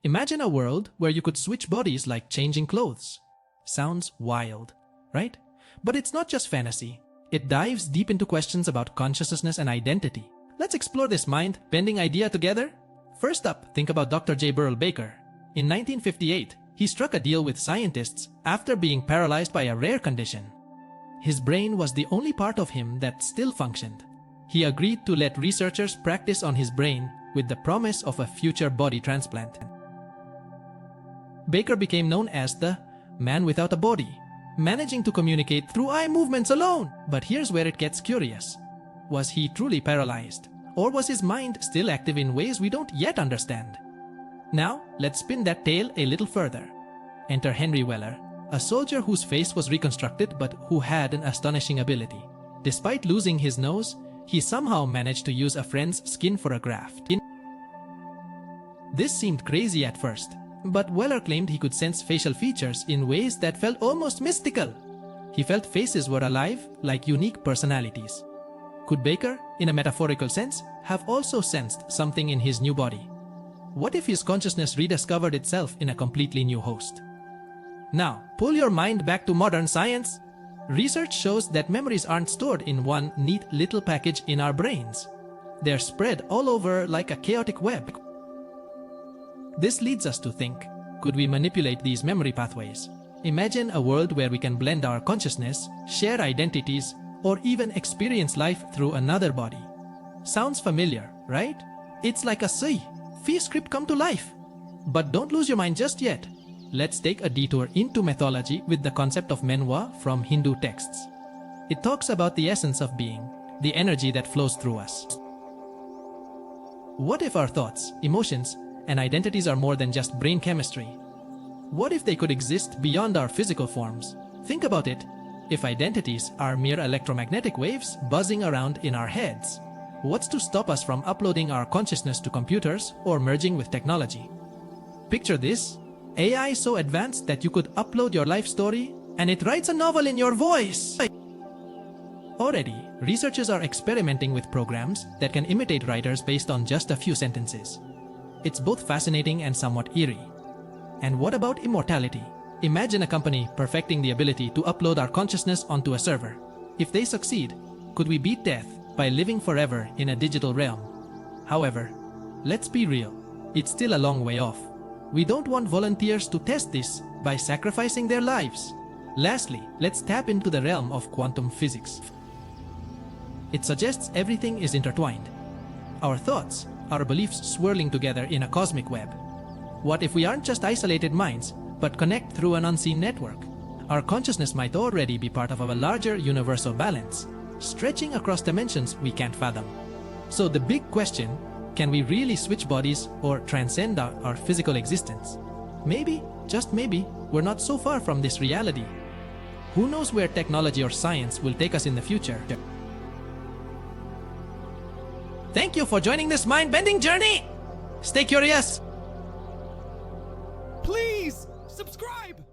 Imagine a world where you could switch bodies like changing clothes. Sounds wild, right? But it's not just fantasy. It dives deep into questions about consciousness and identity. Let's explore this mind-bending idea together. First up, think about Dr. J. Burrell Baker. In 1958, he struck a deal with scientists after being paralyzed by a rare condition. His brain was the only part of him that still functioned. He agreed to let researchers practice on his brain with the promise of a future body transplant. Baker became known as the man without a body, managing to communicate through eye movements alone. But here's where it gets curious. Was he truly paralyzed? Or was his mind still active in ways we don't yet understand? Now, let's spin that tale a little further. Enter Henry Weller, a soldier whose face was reconstructed but who had an astonishing ability. Despite losing his nose, he somehow managed to use a friend's skin for a graft. This seemed crazy at first, but Weller claimed he could sense facial features in ways that felt almost mystical. He felt faces were alive, like unique personalities. Could Baker, in a metaphorical sense, have also sensed something in his new body? What if his consciousness rediscovered itself in a completely new host? Now, pull your mind back to modern science. Research shows that memories aren't stored in one neat little package in our brains. They're spread all over like a chaotic web. This leads us to think, could we manipulate these memory pathways? Imagine a world where we can blend our consciousness, share identities, or even experience life through another body. Sounds familiar, right? It's like a sci-fi script come to life. But don't lose your mind just yet. Let's take a detour into mythology with the concept of menwa from Hindu texts. It talks about the essence of being, the energy that flows through us. What if our thoughts, emotions, and identities are more than just brain chemistry? What if they could exist beyond our physical forms? Think about it. If identities are mere electromagnetic waves buzzing around in our heads, what's to stop us from uploading our consciousness to computers or merging with technology? Picture this. AI so advanced that you could upload your life story and it writes a novel in your voice. Already, researchers are experimenting with programs that can imitate writers based on just a few sentences. It's both fascinating and somewhat eerie. And what about immortality? Imagine a company perfecting the ability to upload our consciousness onto a server. If they succeed, could we beat death by living forever in a digital realm? However, let's be real, it's still a long way off. We don't want volunteers to test this by sacrificing their lives. Lastly, let's tap into the realm of quantum physics. It suggests everything is intertwined. Our thoughts, our beliefs swirling together in a cosmic web. What if we aren't just isolated minds, but connect through an unseen network? Our consciousness might already be part of a larger universal balance, stretching across dimensions we can't fathom. So the big question, can we really switch bodies or transcend our physical existence? Maybe, just maybe, we're not so far from this reality. Who knows where technology or science will take us in the future? Thank you for joining this mind-bending journey! Stay curious! Please subscribe!